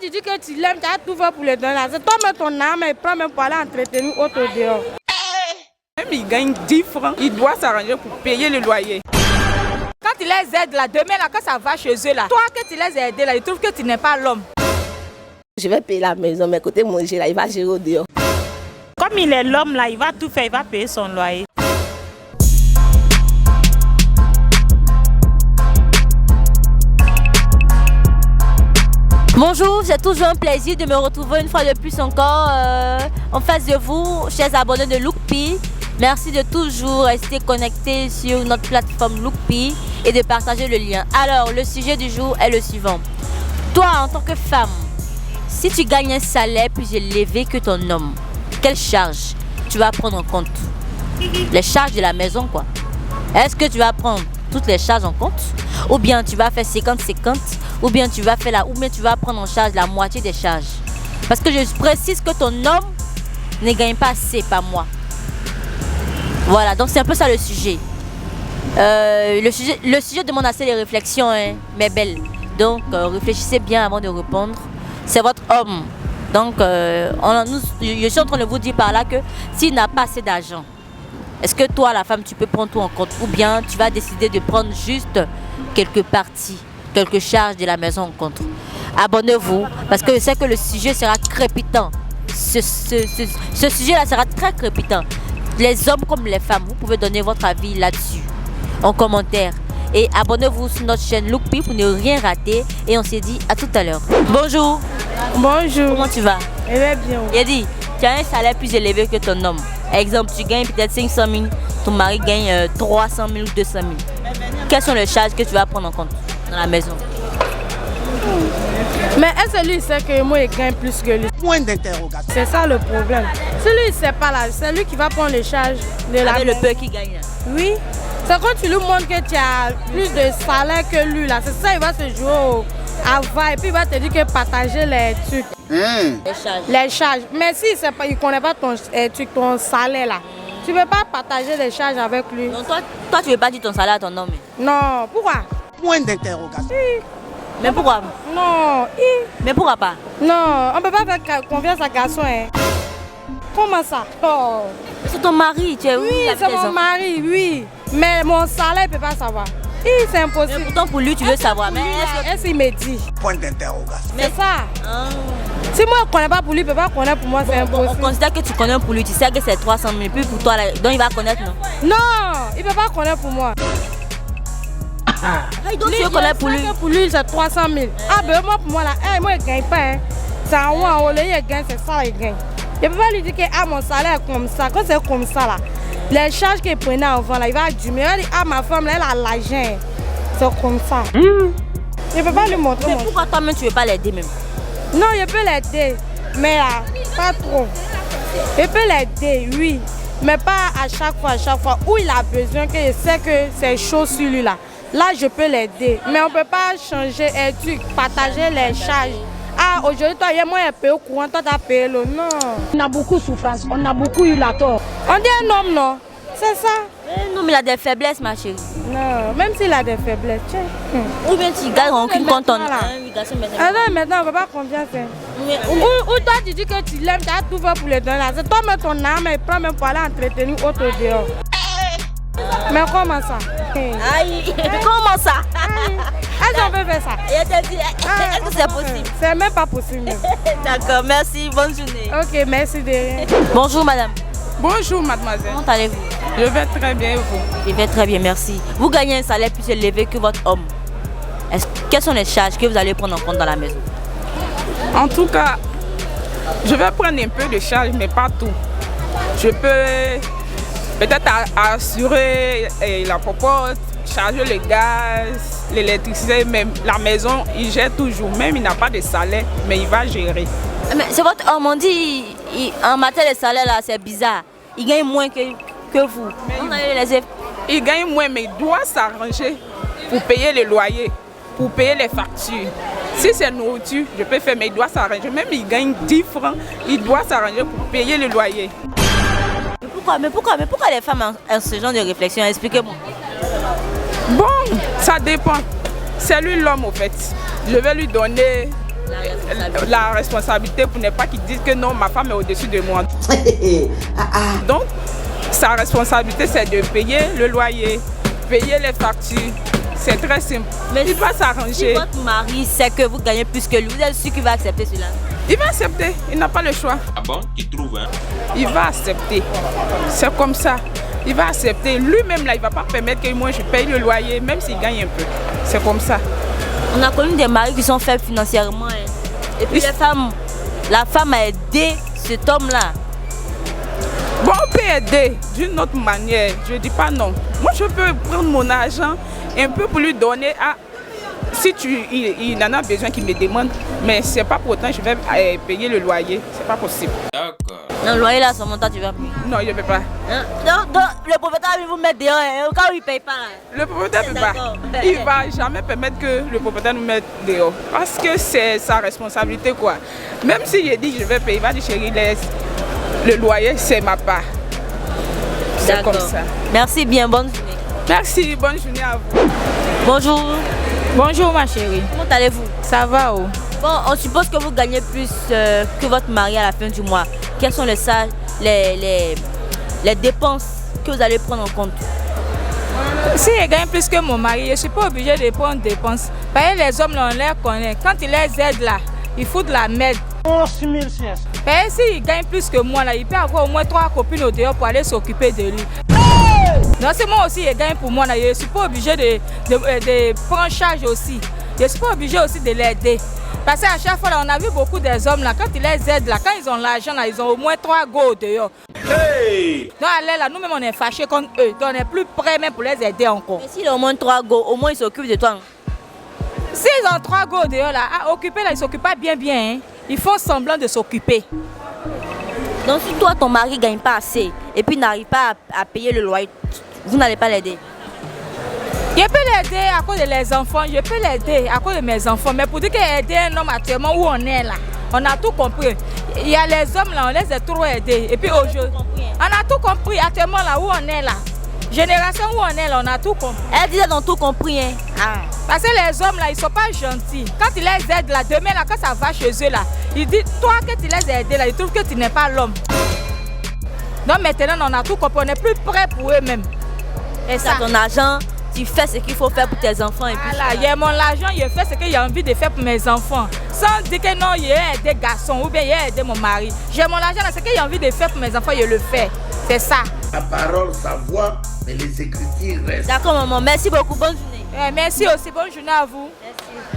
tu dis que tu l'aimes, tu as tout fait pour le donner. C'est toi même ton âme et prends même pour aller entretenir autre dehors. Même il gagne 10 francs, il doit s'arranger pour payer le loyer. Quand tu les aides là, demain là, quand ça va chez eux là, toi que tu les aides là, ils trouvent que tu n'es pas l'homme. Je vais payer la maison, mais côté manger là, il va gérer au dehors. Comme il est l'homme là, il va tout faire, il va payer son loyer. Bonjour, c'est toujours un plaisir de me retrouver une fois de plus encore en face de vous, chers abonnés de Lookpee. Merci de toujours rester connectés sur notre plateforme Lookpee et de partager le lien. Alors, le sujet du jour est le suivant. Toi, en tant que femme, si tu gagnes un salaire plus élevé que ton homme, quelle charge tu vas prendre en compte? Les charges de la maison, quoi. Est-ce que tu vas prendre toutes les charges en compte? Ou bien tu vas faire 50-50? Ou bien tu vas prendre en charge la moitié des charges? Parce que je précise que ton homme ne gagne pas assez par mois. Voilà, donc c'est un peu ça le sujet. Le sujet demande assez de réflexion, hein, mes belles. Donc réfléchissez bien avant de répondre. C'est votre homme. Donc je suis en train de vous dire par là que s'il n'a pas assez d'argent, est-ce que toi, la femme, tu peux prendre tout en compte? Ou bien tu vas décider de prendre juste quelques parties, quelques charges de la maison en compte? Abonnez-vous parce que je sais que le sujet sera crépitant. Ce sujet-là sera très crépitant. Les hommes comme les femmes, vous pouvez donner votre avis là-dessus en commentaire. Et abonnez-vous sur notre chaîne Lookpee pour ne rien rater. Et on se dit à tout à l'heure. Bonjour. Bonjour. Comment tu vas? Elle est bien. Yadi, tu as un salaire plus élevé que ton homme. Exemple, tu gagnes peut-être 500 000, ton mari gagne 300 000 ou 200 000. Quelles sont les charges que tu vas prendre en compte dans la maison? Mais est-ce que lui sait que moi il gagne plus que lui? Point d'interrogation. C'est ça le problème. Si lui il sait pas là, c'est lui qui va prendre les charges de la Avec maison. le peu qu'il gagne là. Oui. C'est quand tu lui montres que tu as plus de salaire que lui là. C'est ça, il va se jouer avant et puis il va te dire que partager les trucs. Les charges. Les charges. Mais si il ne connaît pas ton salaire là, tu ne peux pas partager les charges avec lui. Donc toi tu ne veux pas dire ton salaire à ton homme? Non, pourquoi? Point d'interrogation. Mais pourquoi? Non, Mais pourquoi pas? non, on ne peut pas faire confiance à garçon. Hein. Comment ça? Oh. C'est ton mari, tu es Oui, c'est mon mari, oui. Mais mon salaire, il ne peut pas savoir. C'est impossible. Mais pourtant pour lui tu veux savoir. Mais est-ce qu'il me dit? Point d'interrogation. C'est ça. Si moi je ne connais pas pour lui, il ne peut pas connaître pour moi, c'est impossible. On considère que tu connais pour lui, tu sais que c'est 300 000, puis pour toi, là, donc il va connaître, non? Non, il ne peut pas connaître pour moi. Donc tu veux connaître pour lui? Pour lui, c'est 300 000. Ah ben moi, pour moi, là, moi, il ne gagne pas. Hein. C'est en haut, il gagne, c'est ça, il gagne. Je ne peux pas lui dire que mon salaire est comme ça. Quand c'est comme ça, là, les charges qu'il prenait avant, là, il va diminuer. Il va dire, ma femme, là, elle a l'argent. C'est comme ça. Je ne peux pas lui montrer. Mais pourquoi toi-même, tu ne veux pas l'aider même? Non, je peux l'aider, mais là, pas trop. Je peux l'aider, oui, mais pas à chaque fois où il a besoin, que je sais que c'est chaud sur lui là. Là, je peux l'aider, mais on ne peut pas changer et partager les charges. Ah, aujourd'hui, toi, moi, je paye au courant, toi, tu as payé le non. On a beaucoup de souffrance, on a beaucoup eu la tort. On dit un homme, non? C'est ça? Non, mais il a des faiblesses, ma chérie. Non, même s'il a des faiblesses, tiens. Ou bien tu gagnes aucune compte en maintenant, on ne peut pas confiance. Ou toi, tu dis que tu l'aimes, tu as tout fait pour le donner. C'est toi, même ton âme, et prends même pour aller entretenir autre dehors. Mais comment ça? Aïe, comment ça? Est-ce qu'on peut faire ça? Est-ce que c'est possible? C'est même pas possible. D'accord, merci, bonne journée. Ok, merci de rien. Bonjour madame. Bonjour mademoiselle. Comment allez-vous? Je vais très bien et vous? Je vais très bien, merci. Vous gagnez un salaire plus élevé que votre homme. Quelles sont les charges que vous allez prendre en compte dans la maison? En tout cas, je vais prendre un peu de charge, mais pas tout. Je peux peut-être assurer la popote, charger le gaz, l'électricité, même la maison, il gère toujours. Même il n'a pas de salaire, mais il va gérer. Mais c'est votre homme, on dit, en matière de salaire, là, c'est bizarre. Il gagne moins que vous. Il gagne moins, mais il doit s'arranger pour payer le loyer, pour payer les factures. Si c'est nourriture, je peux faire, mais il doit s'arranger. Même il gagne 10 francs, il doit s'arranger pour payer le loyer. Mais pourquoi les femmes ont ce genre de réflexion? Expliquez-moi. Bon, ça dépend. C'est lui l'homme, au fait. Je vais lui donner la responsabilité pour ne pas qu'ils disent que non, ma femme est au-dessus de moi. Donc, sa responsabilité, c'est de payer le loyer, payer les factures. C'est très simple. Mais il va s'arranger. Si votre mari sait que vous gagnez plus que lui, vous êtes sûr qu'il va accepter cela? Il va accepter, il n'a pas le choix. Ah bon, tu trouves, hein? Il va accepter. C'est comme ça. Il va accepter. Lui-même, là, il ne va pas permettre que moi je paye le loyer, même s'il gagne un peu. C'est comme ça. On a connu des maris qui sont faibles financièrement. Hein. Et puis la femme a aidé cet homme-là. Bon, on peut aider d'une autre manière. Je ne dis pas non. Moi, je peux prendre mon argent un peu pour lui donner à... Si il en a besoin qu'il me demande, mais c'est pas pour autant que je vais payer le loyer. C'est pas possible. D'accord. Le loyer là, son montant, tu vas payer. Non, je ne peux pas. Hein? Donc, le propriétaire va vous mettre dehors, hein, au cas où il ne paye pas. Là. Le propriétaire ne peut pas. Il ne va jamais permettre que le propriétaire nous mette dehors. Parce que c'est sa responsabilité, quoi. Même si je dis que je vais payer, il va dire chérie, laisse. Le loyer, c'est ma part. C'est comme ça. Merci bien, bonne journée. Merci, bonne journée à vous. Bonjour. Bonjour ma chérie. Comment allez-vous? Ça va oh? Bon, on suppose que vous gagnez plus que votre mari à la fin du mois. Quelles sont les dépenses que vous allez prendre en compte? Si je gagne plus que mon mari, je ne suis pas obligée de prendre des dépenses. Parce que les hommes, là, on les connaît. Quand ils les aident là, ils foutent la merde. Parce que s'il gagne plus que moi, là, il peut avoir au moins 3 copines au dehors pour aller s'occuper de lui. Non, c'est moi aussi, il gagne pour moi. Là. Je ne suis pas obligée de prendre charge aussi. Je ne suis pas obligée aussi de l'aider. Parce qu'à chaque fois, là, on a vu beaucoup des hommes, là, quand ils les aident, là, quand ils ont l'argent, là, ils ont au moins 3 go dehors. Hey! Donc, là, nous-mêmes, on est fâchés contre eux. Donc, on n'est plus prêts même pour les aider encore. Mais s'il a au moins 3 go, au moins ils s'occupent de toi. S'ils ont 3 go dehors, là, à occuper, là, ils ne s'occupent pas bien. Hein. Ils font semblant de s'occuper. Donc, si toi, ton mari ne gagne pas assez et puis n'arrive pas à payer le loyer, vous n'allez pas l'aider? Je peux l'aider à cause de les enfants, je peux l'aider à cause de mes enfants. Mais pour dire qu'aider un homme actuellement où on est là, on a tout compris. Il y a les hommes là, on les a trop aidés. Et puis aujourd'hui, on a tout compris actuellement là où on est là. Génération où on est là, on a tout compris. Elle disait dans tout compris. Hein? Ah. Parce que les hommes là, ils ne sont pas gentils. Quand ils les aident là, demain là, quand ça va chez eux là, ils disent, toi que tu les as aidés là, ils trouvent que tu n'es pas l'homme. Donc maintenant, on a tout compris, on n'est plus prêts pour eux-mêmes. Et ça, ton argent, tu fais ce qu'il faut faire pour tes enfants. Et puis voilà, il y a mon argent, je fais ce que j'ai envie de faire pour mes enfants. Sans dire que non, j'ai aidé garçon ou bien j'ai aidé mon mari. J'ai mon argent, ce que j'ai envie de faire pour mes enfants, je le fais. C'est ça. La parole, sa voix, mais les écritures restent. D'accord, maman. Merci beaucoup. Bonne journée. Merci aussi. Bonne journée à vous.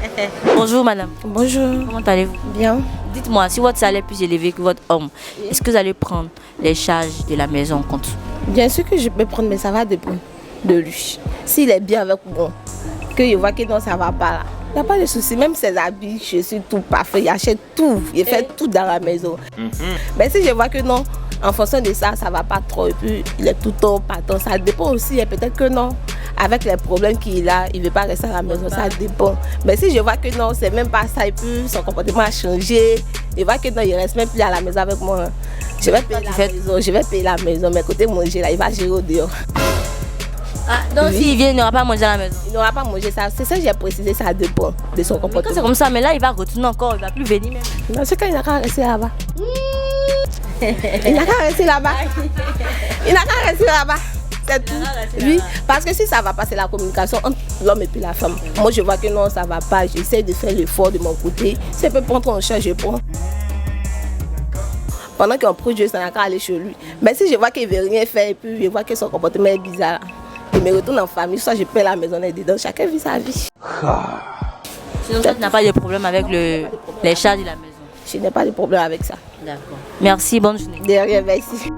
Merci. Bonjour, madame. Bonjour. Comment allez-vous? Bien. Dites-moi, si votre salaire est plus élevé que votre homme, est-ce que vous allez prendre les charges de la maison en compte? Bien sûr que je peux prendre, mais ça va dépendre de lui. S'il est bien avec moi, que je vois que non, ça va pas là. Il n'y a pas de souci, même ses habits, je suis tout parfait, il achète tout, il fait tout dans la maison. Mais si je vois que non, en fonction de ça, ça va pas trop, et puis il est tout au partant, ça dépend aussi, et peut-être que non, avec les problèmes qu'il a, il ne veut pas rester à la maison, ça dépend. Mais si je vois que non, c'est même pas ça, et puis son comportement a changé, je vois que non, il reste même plus à la maison avec moi. Je vais payer la maison, mais côté manger là, il va gérer au dehors. Ah, donc oui. S'il vient, il n'aura pas mangé à la maison? Il n'aura pas mangé ça. C'est ça que j'ai précisé, ça dépend de son comportement. Quand c'est comme ça, mais là, il va retourner encore, il ne va plus venir même. Non, c'est quand il n'a qu'à rester là-bas. Il n'a qu'à rester là-bas. Il n'a qu'à rester là-bas. C'est tout. Oui, parce que si ça ne va pas, c'est la communication entre l'homme et puis la femme. Moi, je vois que non, ça ne va pas. J'essaie de faire l'effort de mon côté. Si je peux prendre en charge, je prends. Pendant qu'on produit, ça n'a qu'à aller chez lui. Mais si je vois qu'il ne veut rien faire et puis je vois que son comportement est bizarre, je me retourne en famille, soit je paie la maison et dedans, chacun vit sa vie. Sinon, toi, tu n'as pas de problème avec les charges de la maison? Je n'ai pas de problème avec ça. D'accord. Merci, bonne journée. De rien, merci.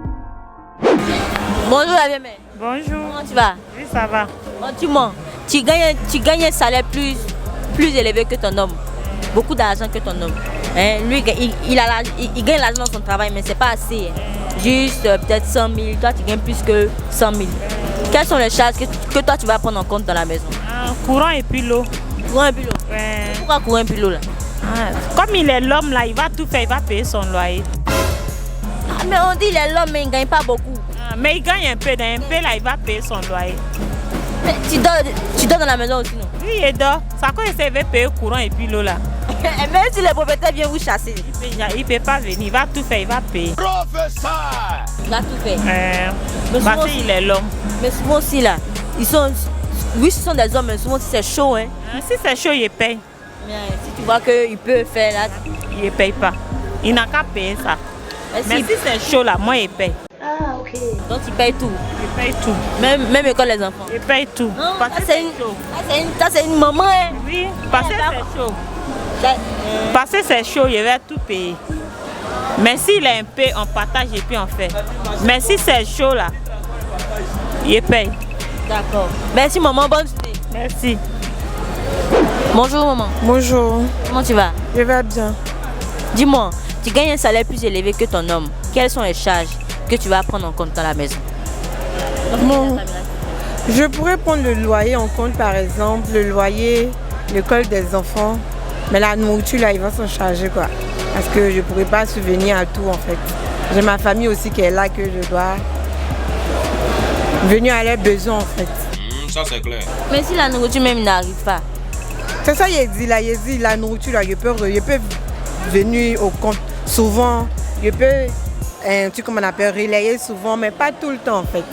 Bonjour la vieille mère. Bonjour. Comment tu vas? Oui, ça va. Bon, tu gagnes un salaire plus élevé que ton homme. Beaucoup d'argent que ton homme. Hein? Lui, il gagne l'argent dans son travail, mais ce n'est pas assez. Hein? Juste peut-être 100 000. Toi, tu gagnes plus que 100 000. Quelles sont les charges que toi, tu vas prendre en compte dans la maison? Courant et puis l'eau. Courant et puis l'eau? Ouais. Pourquoi courant et puis l'eau là? Comme il est l'homme là, il va tout faire, il va payer son loyer. Ah, mais on dit il est l'homme, mais il ne gagne pas beaucoup. Mais il gagne un peu là, il va payer son loyer. Mais tu dors dans la maison aussi, non? Oui, il dort. Ça quand il veut payer courant et puis l'eau là. Même si le propriétaire vient vous chasser. Il ne peut pas venir, il va tout faire, il va payer. Professeur! Il va tout faire. Parce qu'il est l'homme. Mais souvent aussi là, ils sont... Oui, ce sont des hommes, mais souvent si c'est chaud, hein. Si c'est chaud, il paye. Mais si tu vois qu'il peut faire là... Il ne paye pas. Il n'a qu'à payer ça. Mais si c'est chaud là, moi, il paye. Ah, ok. Donc il paye tout. Il paye tout. Même école les enfants. Il paye tout. Non, parce que c'est une maman, hein. Oui, parce que c'est chaud. Parce que c'est chaud, il va tout payer. Mais s'il est un peu, on partage et puis on fait. Mais si c'est chaud là, il paye. D'accord. Merci maman, bonne journée. Merci. Bonjour maman. Bonjour, Comment tu vas? je vais bien. Dis-moi, tu gagnes un salaire plus élevé que ton homme. Quelles sont les charges que tu vas prendre en compte dans la maison? Bon, je pourrais prendre le loyer en compte, par exemple, le loyer, l'école des enfants. Mais la nourriture, là, il va s'en charger, quoi. Parce que je ne pourrais pas subvenir à tout, en fait. J'ai ma famille aussi qui est là, que je dois venir à leurs besoins, en fait. Ça, c'est clair. Mais si la nourriture même n'arrive pas. C'est ça, il dit, la nourriture, là, je peux venir au compte souvent. Je peux, un truc comme on appelle, relayer souvent, mais pas tout le temps, en fait.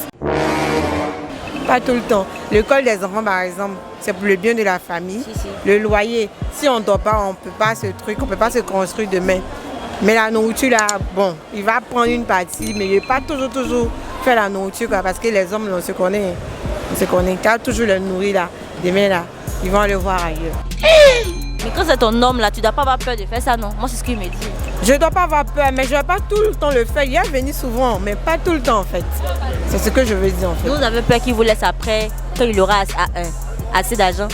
Pas tout le temps. L'école des enfants, par exemple, c'est pour le bien de la famille. Si. Le loyer, si on ne dort pas, on peut pas se construire demain. Mais la nourriture, là, bon, il va prendre une partie, mais il ne va pas toujours faire la nourriture, quoi, parce que les hommes, on se connaît. On se connaît. Tu as toujours le nourrir, là. Demain, là, ils vont le voir ailleurs. Mais quand c'est ton homme là, tu dois pas avoir peur de faire ça, non? Moi, c'est ce qu'il me dit. Je ne dois pas avoir peur, mais je ne vais pas tout le temps le faire. Il va venir souvent, mais pas tout le temps, en fait. C'est ce que je veux dire, en fait. Nous, on avait peur qu'il vous laisse après, quand il aura assez d'argent.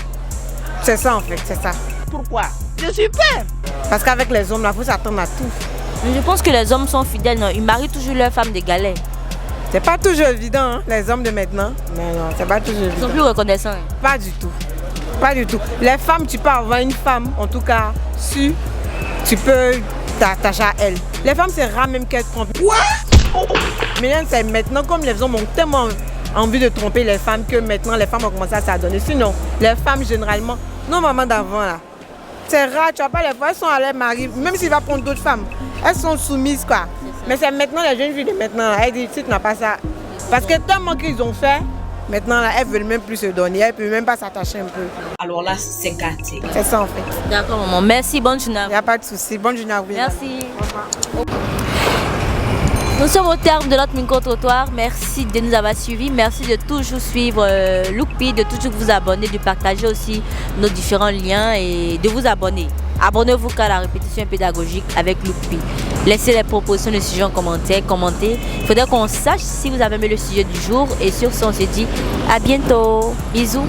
C'est ça, en fait, c'est ça. Pourquoi? Je suis peur. Parce qu'avec les hommes, là, il faut s'attendre à tout. Mais je pense que les hommes sont fidèles, non? Ils marient toujours leurs femmes des galets. C'est pas toujours évident, hein, les hommes de maintenant. Mais non, c'est pas toujours Ils évident. sont plus reconnaissants. Hein. Pas du tout. Pas du tout. Les femmes, tu peux avoir une femme, en tout cas, tu peux t'attacher à elle. Les femmes, c'est rare même qu'elles trompent. Quoi? Mais c'est maintenant, comme les hommes ont tellement envie de tromper les femmes, que maintenant, les femmes ont commencé à s'adonner. Sinon, les femmes, généralement, nos mamans d'avant, là, c'est rare, tu vois pas, les fois, elles sont à leur mari, même s'il va prendre d'autres femmes, elles sont soumises, quoi. Mais c'est maintenant, les jeunes filles de maintenant, là, elles disent, si tu n'as pas ça. Parce que tellement qu'ils ont fait, maintenant, là, elles ne veulent même plus se donner, elles ne peuvent même pas s'attacher un peu. Alors là, c'est gâté. C'est ça, en fait. D'accord, maman. Merci, bonne journée. Il n'y a pas de souci. Bonne journée à vous. Merci. Nous sommes au terme de notre micro-trottoir. Merci de nous avoir suivis. Merci de toujours suivre Lookpi, de toujours vous abonner, de partager aussi nos différents liens et de vous abonner. Abonnez-vous à la répétition pédagogique avec Lookpi. Laissez les propositions de sujets en commentaire, commentez. Il faudrait qu'on sache si vous avez aimé le sujet du jour. Et sur ce, on se dit à bientôt. Bisous.